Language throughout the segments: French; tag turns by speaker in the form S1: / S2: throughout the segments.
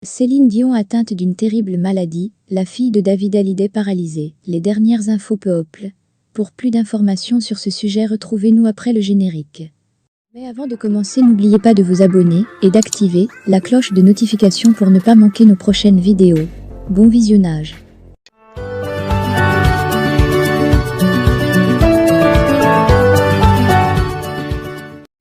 S1: Céline Dion atteinte d'une terrible maladie, la fille de David Hallyday paralysée. Les dernières infos People. Pour plus d'informations sur ce sujet, retrouvez-nous après le générique. Mais avant de commencer, n'oubliez pas de vous abonner et d'activer la cloche de notification pour ne pas manquer nos prochaines vidéos. Bon visionnage.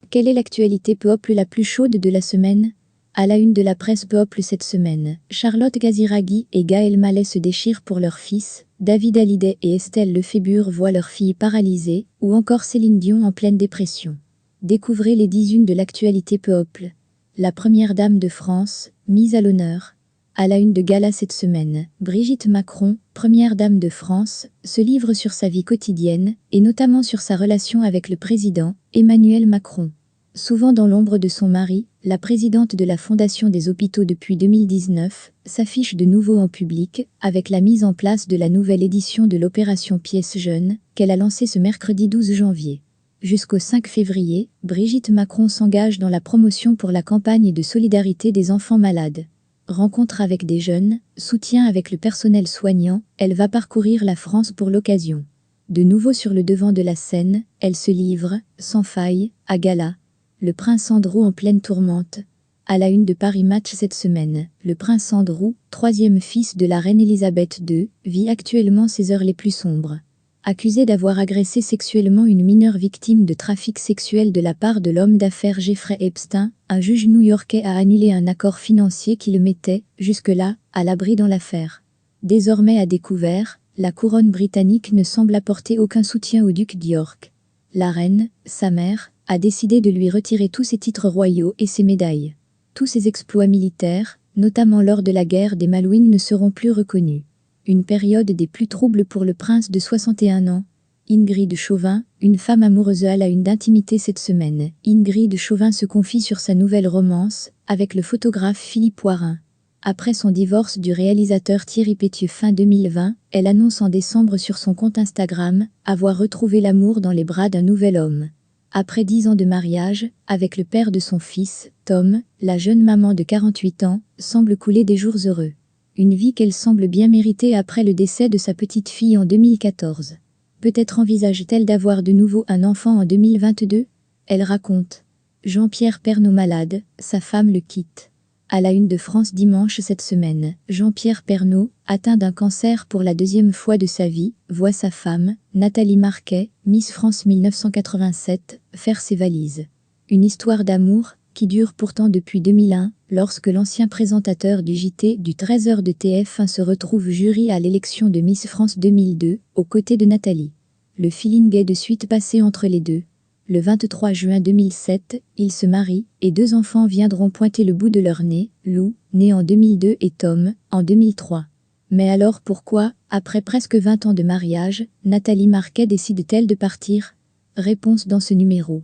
S1: Quelle est l'actualité People la plus chaude de la semaine? À la une de la presse People cette semaine, Charlotte Gaziraghi et Gaël Mallet se déchirent pour leur fils, David Hallyday et Estelle Lefébure voient leur fille paralysée, ou encore Céline Dion en pleine dépression. Découvrez les 10 unes de l'actualité People. La première dame de France, mise à l'honneur. À la une de gala cette semaine, Brigitte Macron, première dame de France, se livre sur sa vie quotidienne, et notamment sur sa relation avec le président, Emmanuel Macron. Souvent dans l'ombre de son mari, la présidente de la Fondation des hôpitaux depuis 2019 s'affiche de nouveau en public avec la mise en place de la nouvelle édition de l'opération Pièce Jeune qu'elle a lancée ce mercredi 12 janvier. Jusqu'au 5 février, Brigitte Macron s'engage dans la promotion pour la campagne de solidarité des enfants malades. Rencontre avec des jeunes, soutien avec le personnel soignant, elle va parcourir la France pour l'occasion. De nouveau sur le devant de la scène, elle se livre, sans faille, à gala. Le prince Andrew en pleine tourmente. À la une de Paris Match cette semaine, le prince Andrew, troisième fils de la reine Elisabeth II, vit actuellement ses heures les plus sombres. Accusé d'avoir agressé sexuellement une mineure victime de trafic sexuel de la part de l'homme d'affaires Jeffrey Epstein, un juge new-yorkais a annulé un accord financier qui le mettait, jusque-là, à l'abri dans l'affaire. Désormais à découvert, la couronne britannique ne semble apporter aucun soutien au duc d'York. La reine, sa mère, a décidé de lui retirer tous ses titres royaux et ses médailles. Tous ses exploits militaires, notamment lors de la guerre des Malouines, ne seront plus reconnus. Une période des plus troubles pour le prince de 61 ans. Ingrid Chauvin, une femme amoureuse à la une d'intimité cette semaine. Ingrid Chauvin se confie sur sa nouvelle romance avec le photographe Philippe Poirin. Après son divorce du réalisateur Thierry Pétieux fin 2020, elle annonce en décembre sur son compte Instagram avoir retrouvé l'amour dans les bras d'un nouvel homme. Après 10 ans de mariage, avec le père de son fils, Tom, la jeune maman de 48 ans, semble couler des jours heureux. Une vie qu'elle semble bien méritée après le décès de sa petite fille en 2014. Peut-être envisage-t-elle d'avoir de nouveau un enfant en 2022 ? Elle raconte. Jean-Pierre Pernaut malade, sa femme le quitte. À la une de France dimanche cette semaine, Jean-Pierre Pernaut, atteint d'un cancer pour la deuxième fois de sa vie, voit sa femme, Nathalie Marquet, Miss France 1987, faire ses valises. Une histoire d'amour, qui dure pourtant depuis 2001, lorsque l'ancien présentateur du JT du 13h de TF1 se retrouve jury à l'élection de Miss France 2002, aux côtés de Nathalie. Le feeling est de suite passé entre les deux. Le 23 juin 2007, ils se marient, et 2 enfants viendront pointer le bout de leur nez, Lou, né en 2002 et Tom, en 2003. Mais alors pourquoi, après presque 20 ans de mariage, Nathalie Marquet décide-t-elle de partir? Réponse dans ce numéro.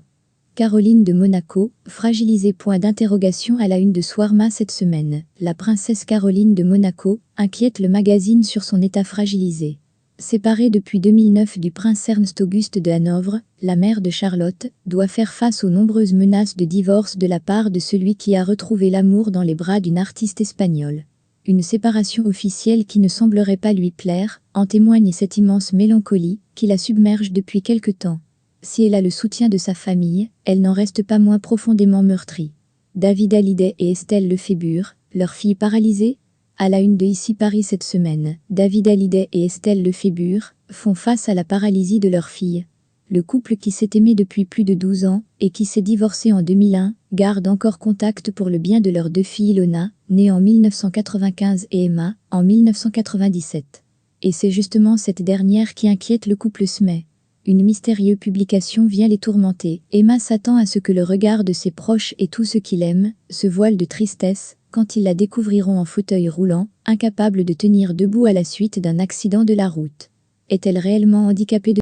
S1: Caroline de Monaco, fragilisée point d'interrogation à la une de Swarma cette semaine. La princesse Caroline de Monaco inquiète le magazine sur son état fragilisé. Séparée depuis 2009 du prince Ernst Auguste de Hanovre, la mère de Charlotte doit faire face aux nombreuses menaces de divorce de la part de celui qui a retrouvé l'amour dans les bras d'une artiste espagnole. Une séparation officielle qui ne semblerait pas lui plaire, en témoigne cette immense mélancolie qui la submerge depuis quelque temps. Si elle a le soutien de sa famille, elle n'en reste pas moins profondément meurtrie. David Hallyday et Estelle Lefébure, leur fille paralysée? À la une de Ici Paris cette semaine, David Hallyday et Estelle Lefébure font face à la paralysie de leur fille. Le couple qui s'est aimé depuis plus de 12 ans et qui s'est divorcé en 2001 garde encore contact pour le bien de leurs 2 filles Ilona, née en 1995 et Emma, en 1997. Et c'est justement cette dernière qui inquiète le couple Smet. Une mystérieuse publication vient les tourmenter. Emma s'attend à ce que le regard de ses proches et tous ceux qui l'aiment se voile de tristesse quand ils la découvriront en fauteuil roulant, incapable de tenir debout à la suite d'un accident de la route. Est-elle réellement handicapée de